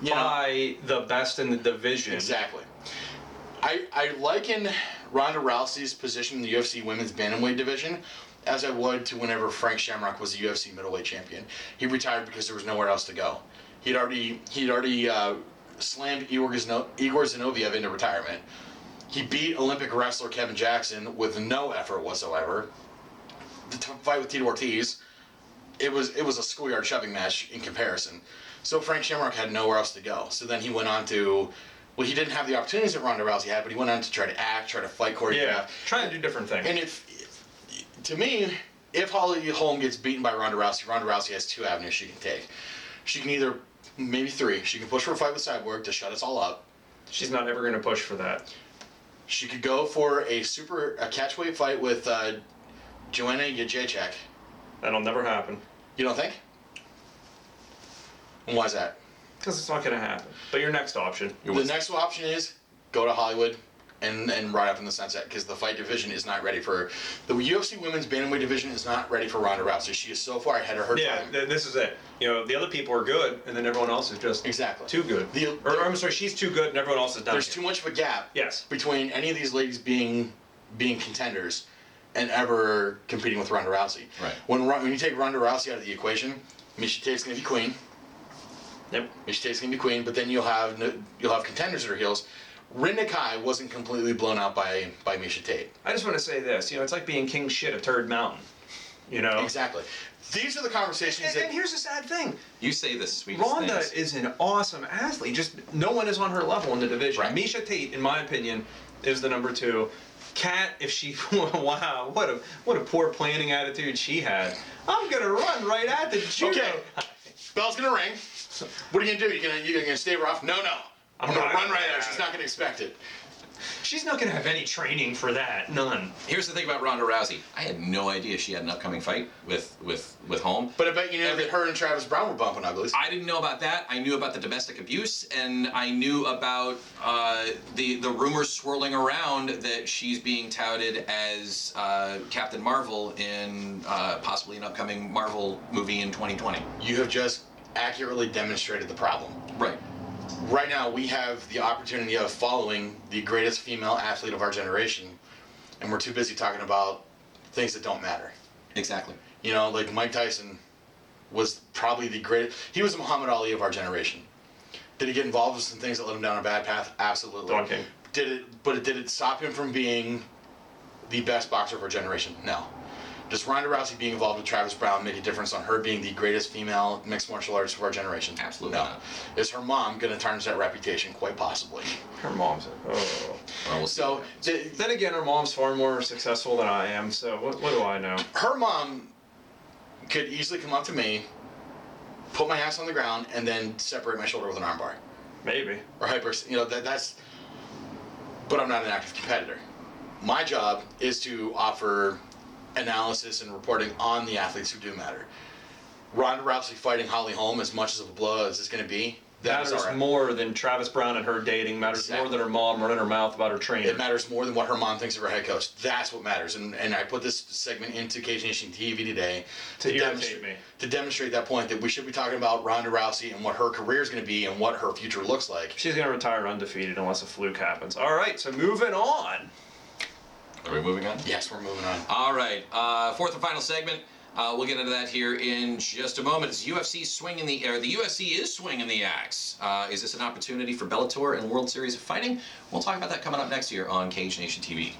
You know? By the best in the division. Exactly. I liken Ronda Rousey's position in the UFC women's bantamweight division as I would to whenever Frank Shamrock was the UFC middleweight champion. He retired because there was nowhere else to go. He'd already slammed Igor Zinoviev into retirement. He beat Olympic wrestler Kevin Jackson with no effort whatsoever. The fight with Tito Ortiz, it was a schoolyard shoving match in comparison. So Frank Shamrock had nowhere else to go. So then he went on to, well, he didn't have the opportunities that Ronda Rousey had, but he went on to try to act, try to fight, choreograph. Yeah, trying to do different things. And to me, if Holly Holm gets beaten by Ronda Rousey has two avenues she can take. She can either, maybe three, she can push for a fight with Cyborg to shut us all up. She's not ever going to push for that. She could go for a catchweight fight with Joanna Jędrzejczyk. That'll never happen. You don't think? And why is that? Because it's not going to happen. But your next option. The next option is go to Hollywood and ride up in the sunset, because the fight division is not ready for the UFC women's bantamweight division is not ready for Ronda Rousey. She is so far ahead of her time. This is it. You know, the other people are good, and then everyone else is just too good. I'm sorry, she's too good, and everyone else is done. There's too much of a gap. Yes. Between any of these ladies being contenders and ever competing with Ronda Rousey. Right. When you take Ronda Rousey out of the equation, Miesha Tate's going to be queen. Yep. Miesha Tate's going to be queen, but then you'll have contenders at her heels. Rinda Kai wasn't completely blown out by Miesha Tate. I just want to say this. You know, it's like being king shit at Turd Mountain. You know? Exactly. These are the conversations And here's the sad thing. You say the sweetest Ronda things. is an awesome athlete. Just no one is on her level in the division. Right. Miesha Tate, in my opinion, is the number 2. Kat, if she, wow, what a poor planning attitude she had. I'm gonna run right at the judo. Okay. Bell's gonna ring. What are you gonna do? You gonna stave her off? No. I'm gonna run right at her. She's not gonna expect it. She's not gonna have any training for that. None. Here's the thing about Ronda Rousey. I had no idea she had an upcoming fight with Holm. But I bet you know that her and Travis Brown were bumping uglies. I didn't know about that. I knew about the domestic abuse, and I knew about the rumors swirling around that she's being touted as Captain Marvel in possibly an upcoming Marvel movie in 2020. You have just accurately demonstrated the problem. Right. Right now, we have the opportunity of following the greatest female athlete of our generation, and we're too busy talking about things that don't matter. Exactly. You know, like Mike Tyson was probably the greatest. He was the Muhammad Ali of our generation. Did he get involved with some things that led him down a bad path? Absolutely. Don King. Did it stop him from being the best boxer of our generation? No. Does Ronda Rousey being involved with Travis Brown make a difference on her being the greatest female mixed martial artist of our generation? Absolutely no. not. Is her mom going to tarnish that reputation? Quite possibly. Her mom's Well, we'll see. So, Then again, her mom's far more successful than I am, so what do I know? her mom could easily come up to me, put my ass on the ground, and then separate my shoulder with an armbar. Maybe. Or that's. But I'm not an active competitor. My job is to offer analysis and reporting on the athletes who do matter. Ronda Rousey fighting Holly Holm, as much as of a blow as it's going to be, that is Matters all right. more than Travis Brown and her dating. Matters Exactly. more than her mom running her mouth about her trainer. It matters more than what her mom thinks of her head coach. That's what matters. And I put this segment into Cage Nation TV today To irritate me. to demonstrate that point, that we should be talking about Ronda Rousey and what her career is going to be and what her future looks like. She's gonna retire undefeated unless a fluke happens. All right, so moving on. Are we moving on? Yes, we're moving on. All right. Fourth and final segment. We'll get into that here in just a moment. It's UFC the UFC is swinging the axe. Is this an opportunity for Bellator and World Series of Fighting? We'll talk about that coming up next year on Cage Nation TV.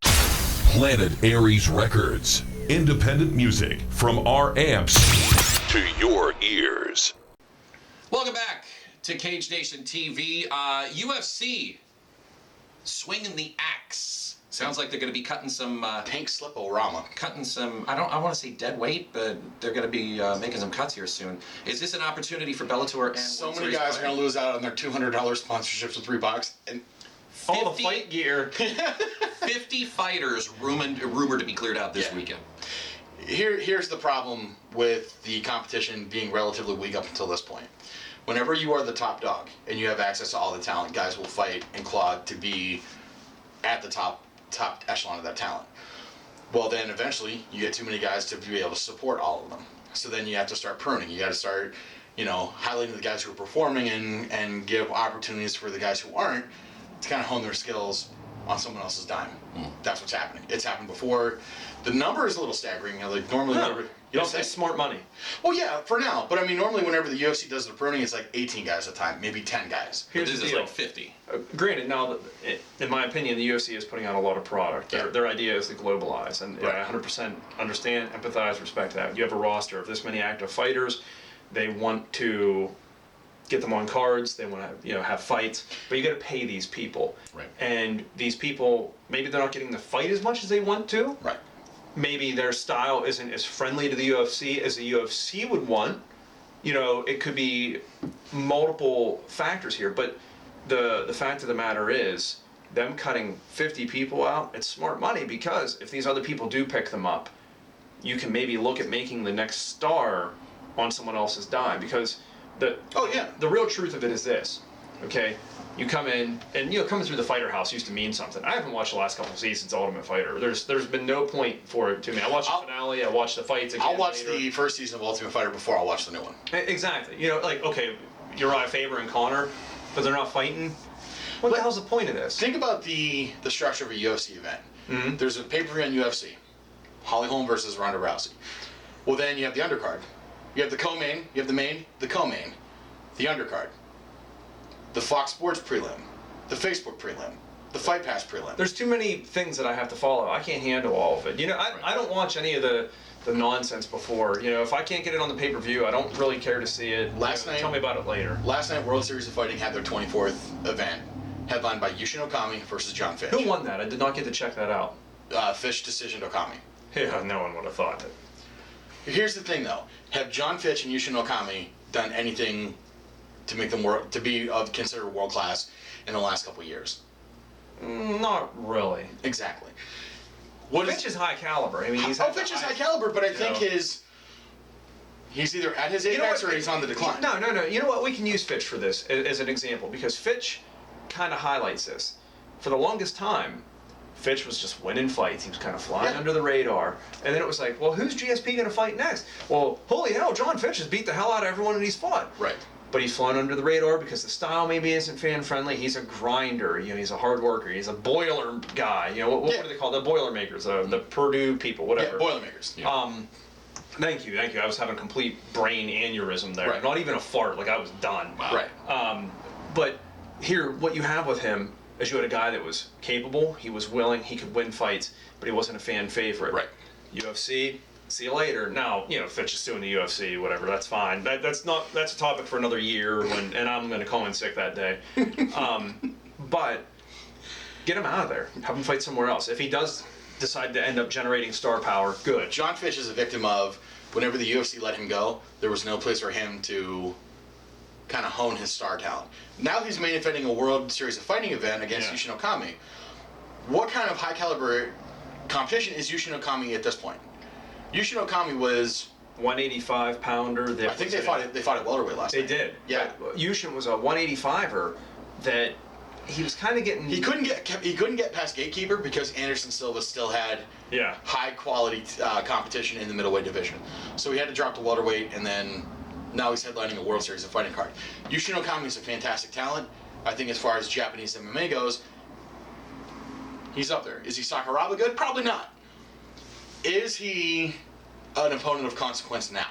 Planet Aries Records. Independent music from our amps to your ears. Welcome back to Cage Nation TV. UFC swinging the axe. Sounds like they're going to be cutting some Pink Slip-O-Rama. I want to say dead weight, but they're going to be making some cuts here soon. Is this an opportunity for Bellator and So World many Series guys are Fighting? going to lose out on their $200 sponsorships with Reeboks. And All the fight gear. 50 fighters rumored to be cleared out this Yeah. weekend. here's the problem with the competition being relatively weak up until this point. Whenever you are the top dog and you have access to all the talent, guys will fight and claw to be at the top echelon of that talent. Well, then eventually you get too many guys to be able to support all of them. So then you have to start pruning. You got to start, highlighting the guys who are performing and give opportunities for the guys who aren't to kind of hone their skills on someone else's dime. That's what's happening. It's happened before. The number is a little staggering. Like normally, It's smart money. Well, yeah, for now. But I mean, normally whenever the UFC does the pruning, it's like 18 guys at a time, maybe 10 guys. Here's This the is deal. like 50. Granted, now, in my opinion, the UFC is putting out a lot of product. Yeah. Their idea is to globalize, and Right. I 100% understand, empathize, respect that. You have a roster of this many active fighters. They want to get them on cards. They want to, have fights, but you got to pay these people. Right. And these people, maybe they're not getting to fight as much as they want to. Right. Maybe their style isn't as friendly to the UFC as the UFC would want. It could be multiple factors here, but the fact of the matter is, them cutting 50 people out, it's smart money, because if these other people do pick them up, you can maybe look at making the next star on someone else's dime, because the real truth of it is this, okay? You come in, and coming through the fighter house used to mean something. I haven't watched the last couple of seasons of Ultimate Fighter. There's been no point for it to me. I watched the finale, I watched the fights again. I'll watch later. the first season of Ultimate Fighter before I'll watch the new one. Exactly. Okay, Uriah Faber and Connor, but they're not fighting. What the hell's the point of this? Think about the structure of a UFC event. Mm-hmm. There's a pay-per-view on UFC. Holly Holm versus Ronda Rousey. Well, then you have the undercard. You have the co-main, you have the main, the co-main, the undercard, the Fox Sports prelim, the Facebook prelim, the Fight Pass prelim. There's too many things that I have to follow. I can't handle all of it. I don't watch any of the nonsense before. If I can't get it on the pay-per-view, I don't really care to see it. Last night- Tell me about it later. Last night, World Series of Fighting had their 24th event, headlined by Yushin Okami versus John Fitch. Who won that? I did not get to check that out. Fitch decision to Okami. Yeah, no one would have thought that. Here's the thing, though. Have John Fitch and Yushin Okami done anything to make them to be considered world class in the last couple of years? Not really. Exactly. Fitch is high caliber. I mean, Fitch is high caliber, but I think he's either at his apex or he's on the decline. No. You know what? We can use Fitch for this as an example, because Fitch kind of highlights this. For the longest time, Fitch was just winning fights. He was kind of flying under the radar. And then it was like, well, who's GSP going to fight next? Well, holy hell, John Fitch has beat the hell out of everyone that he's fought. Right. But he's flying under the radar because the style maybe isn't fan friendly. He's a grinder. He's a hard worker. He's a boiler guy. What do they call the Boilermakers? The Purdue people, whatever. Yeah, Boilermakers. Yeah. Thank you. I was having complete brain aneurysm there. Right. Not even a fart. Like I was done. Wow. Right. But here, what you have with him is you had a guy that was capable. He was willing. He could win fights, but he wasn't a fan favorite. Right. UFC. See you later. Now, Fitch is suing the UFC, whatever. That's fine. That's a topic for another year, and I'm going to call in sick that day. But get him out of there. Have him fight somewhere else. If he does decide to end up generating star power, good. John Fitch is a victim of whenever the UFC let him go, there was no place for him to kind of hone his star talent. Now he's main eventing a World Series of Fighting event against Yushin Okami. What kind of high caliber competition is Yushin Okami at this point? Yushin Okami was 185 pounder. I think they fought at welterweight last night. They did. Yeah. But Yushin was a 185er that he was kind of getting. He couldn't get past Gatekeeper because Anderson Silva still had high quality competition in the middleweight division. So he had to drop to welterweight, and then now he's headlining a World Series of Fighting card. Yushin Okami is a fantastic talent. I think as far as Japanese MMA goes, he's up there. Is he Sakuraba good? Probably not. Is he an opponent of consequence now?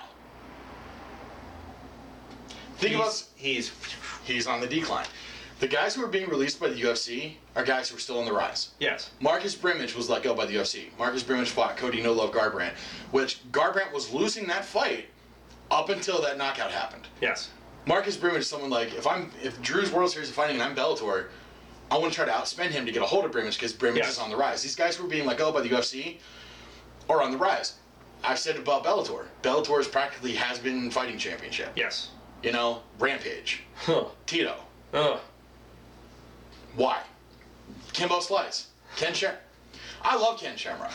He's on the decline. The guys who are being released by the UFC are guys who are still on the rise. Yes. Marcus Brimage was let go by the UFC. Marcus Brimage fought Cody No Love Garbrandt, which Garbrandt was losing that fight up until that knockout happened. Yes. Marcus Brimage is someone like, if Drew's World Series of Fighting and I'm Bellator, I want to try to outspend him to get a hold of Brimage because Brimage is on the rise. These guys who are being let go by the UFC are on the rise. I've said about Bellator. Bellator is practically has-been fighting championship. Yes. Rampage. Tito. Ugh. Why? Kimbo Slice. Ken Shamrock. I love Ken Shamrock.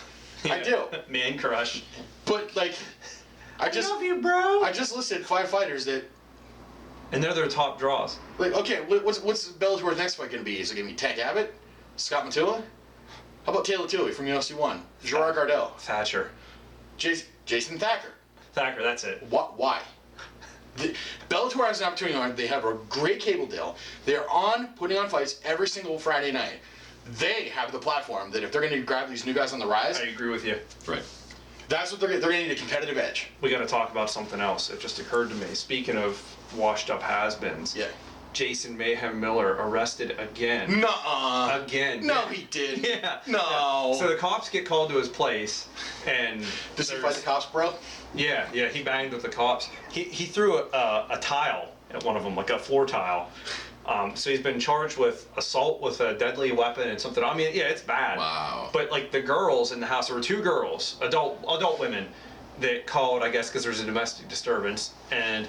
I do. Man crush. But I love you, bro. I just listed 5 fighters that And they're their top draws. Like, okay, what's Bellator's next fight going to be? Is it going to be Tank Abbott? Scott Matua? How about Taylor Tilley from UFC 1? Gerard Gardell? Thatcher. Jason Thacker? Thacker, that's it. Why? Bellator has an opportunity. They have a great cable deal. They're putting on fights every single Friday night. They have the platform that if they're going to grab these new guys on the rise, I agree with you. Right. that's what they're going to need, a competitive edge. We got to talk about something else. It just occurred to me. Speaking of washed up has-beens. Yeah. Jason Mayhem Miller arrested again. Nuh-uh. Again. No, he didn't. Yeah. No. So the cops get called to his place, and Does he fight the cops, bro? Yeah, he banged with the cops. He threw a tile at one of them, like a floor tile. So he's been charged with assault with a deadly weapon and something. I mean, yeah, it's bad. Wow. But like the girls in the house, there were two girls, adult women, that called, I guess, because there's a domestic disturbance. And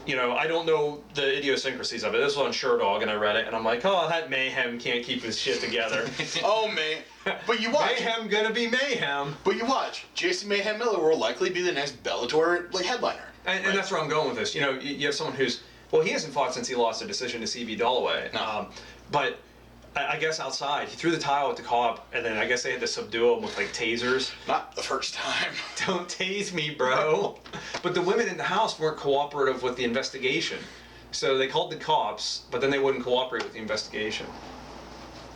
you know, I don't know the idiosyncrasies of it. This was on Sherdog, and I read it, and I'm like, oh, that Mayhem can't keep his shit together. Oh, man. But you watch. Mayhem gonna be Mayhem. But you watch. Jason Mayhem Miller will likely be the next Bellator headliner. And that's where I'm going with this. You know, you have someone who's, well, he hasn't fought since he lost a decision to C.B. Dalloway. No. But I guess outside, he threw the tile at the cop, and then I guess they had to subdue him with like tasers. Not the first time. Don't tase me, bro. But the women in the house weren't cooperative with the investigation. So they called the cops, but then they wouldn't cooperate with the investigation.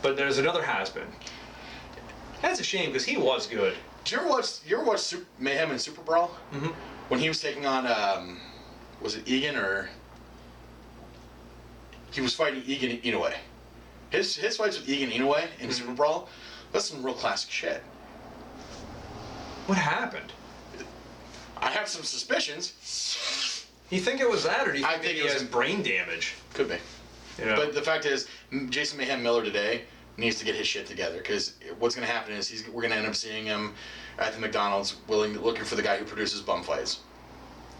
But there's another has-been. That's a shame, because he was good. Did you ever watch Mayhem and Super Brawl? Mm-hmm. When he was taking on, was it Egan or... He was fighting Egan Inoue. His fights with Egan Inoue in Super Brawl, that's some real classic shit. What happened? I have some suspicions. You think it was that, or do you I think, think he it was has brain damage? Could be. You know? But the fact is, Jason Mayhem Miller today needs to get his shit together, because what's going to happen is we're going to end up seeing him at the McDonald's looking for the guy who produces bum fights.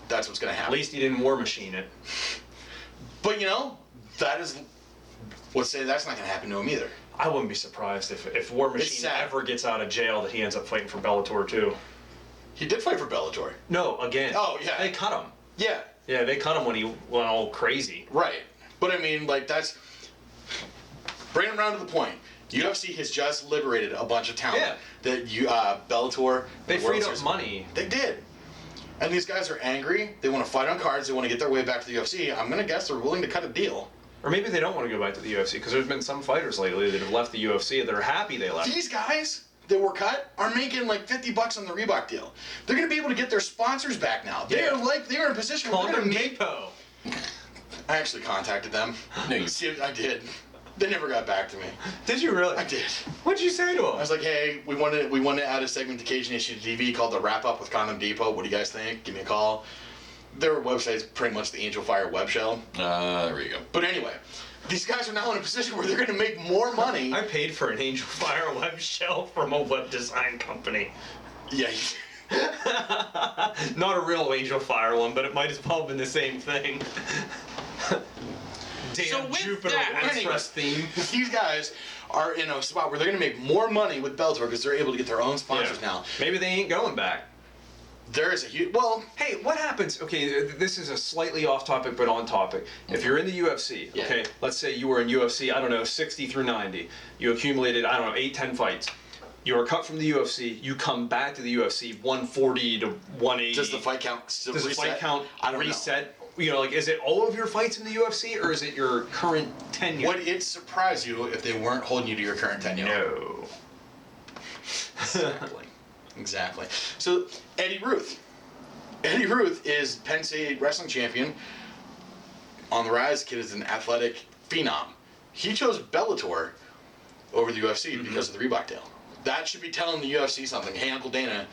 That's what's going to happen. At least he didn't War Machine it. But you know, that's not going to happen to him either. I wouldn't be surprised if War Machine ever gets out of jail that he ends up fighting for Bellator too. He did fight for Bellator. No, again. Oh, yeah. They cut him. Yeah. Yeah, they cut him when he went all crazy. Right. But I mean, like, bring him around to the point. UFC has just liberated a bunch of talent. Yeah. That Bellator. They the freed World up Series- money. They did. And these guys are angry. They want to fight on cards. They want to get their way back to the UFC. I'm going to guess they're willing to cut a deal. Or maybe they don't want to go back to the UFC, because there's been some fighters lately that have left the UFC that are happy they left. These guys that were cut are making like $50 on the Reebok deal. They're going to be able to get their sponsors back now. They're in a position where Call they're them going to make... Depot. I actually contacted them. No, you- See, I did. They never got back to me. Did you really? I did. What'd you say to I them? was like, hey, we want to add a segment to Cage Nation TV called The Wrap Up with Condom Depot. What do you guys think? Give me a call. Their website's pretty much the Angel Fire web shell. There you go. But anyway, these guys are now in a position where they're going to make more money. I paid for an Angel Fire web shell from a web design company. Yeah. Not a real Angel Fire one, but it might as well have been the same thing. Damn So with Jupiter that, Express theme. These guys are in a spot where they're going to make more money with Bellator because they're able to get their own sponsors now. Maybe they ain't going back. There is a huge... Well... Hey, what happens? Okay, this is a slightly off topic, but on topic. If you're in the UFC, Yeah. okay, let's say you were in UFC, I don't know, 60 through 90. You accumulated, I don't know, 8, 10 fights. You are cut from the UFC. You come back to the UFC, 140 to 180. Does the fight count still Does reset? the fight count I don't reset? You know, like, is it all of your fights in the UFC, or is it your current tenure? Would it surprise you if they weren't holding you to your current tenure? No. Exactly. Exactly. So, Eddie Ruth. Eddie Ruth is Penn State wrestling champion. On the rise, kid is an athletic phenom. He chose Bellator over the UFC because of the Reebok deal. That should be telling the UFC something. Hey, Uncle Dana,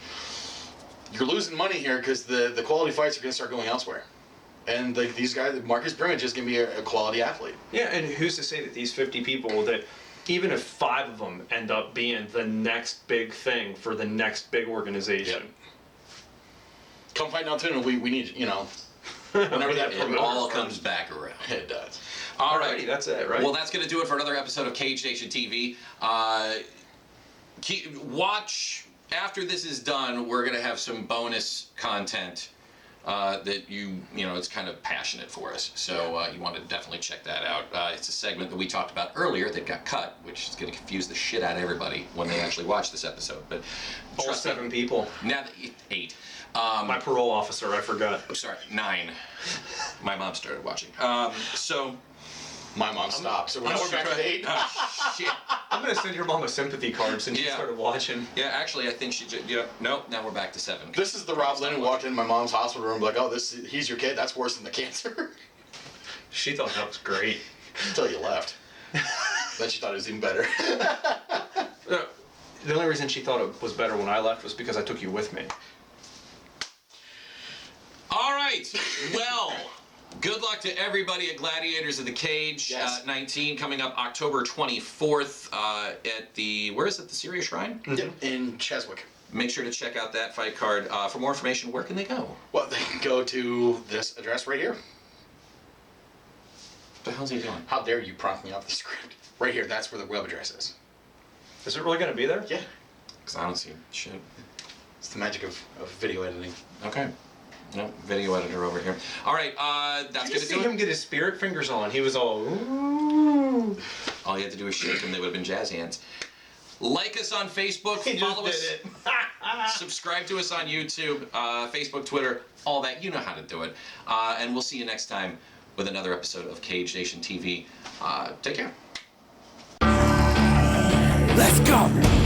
you're losing money here because the quality fights are going to start going elsewhere. And these guys, Marcus Brimage is going to be a quality athlete. Yeah, and who's to say that these 50 people, that even if 5 of them end up being the next big thing for the next big organization. Yep. Come fight in Altoona. We need, you know, whenever that It all comes back around. It does. All right. Alrighty, that's it, right? Well, that's going to do it for another episode of Cage Nation TV. Watch, after this is done, we're going to have some bonus content that you know, it's kind of passionate for us. So you want to definitely check that out. It's a segment that we talked about earlier that got cut, which is going to confuse the shit out of everybody when they actually watch this episode. But All trust me, 7 people. now that 8. My parole officer, I forgot. I'm sorry, 9. My mom started watching. So My mom stopped, so we're back to 8. oh, shit. I'm gonna send your mom a sympathy card since she Yeah. started watching. Yeah, actually, I think she just. Yeah, nope. Now we're back to 7. This is the Rob Lynn who walked into my mom's hospital room like, oh, he's your kid? That's worse than the cancer. She thought that was great. Until you left. Then she thought it was even better. The only reason she thought it was better when I left was because I took you with me. All right. Well, good luck to everybody at Gladiators of the Cage. Yes. 19 coming up October 24th at the, where is it? The Syria Shrine? Yep, in Cheswick. Make sure to check out that fight card. For more information, where can they go? Well, they can go to this address right here. What the hell's he doing? How dare you prompt me off the script? Right here, that's where the web address is. Is it really gonna be there? Yeah. Because I don't see shit. It's the magic of video editing. Okay. No, video editor over here. All right, that's Did you going to see do him it. get his spirit fingers on? He was all, ooh. All you had to do was shake them. They would have been jazz hands. Like us on Facebook. He just Follow us. did it. Subscribe to us on YouTube, Facebook, Twitter, all that. You know how to do it. And we'll see you next time with another episode of Cage Nation TV. Take care. Let's go.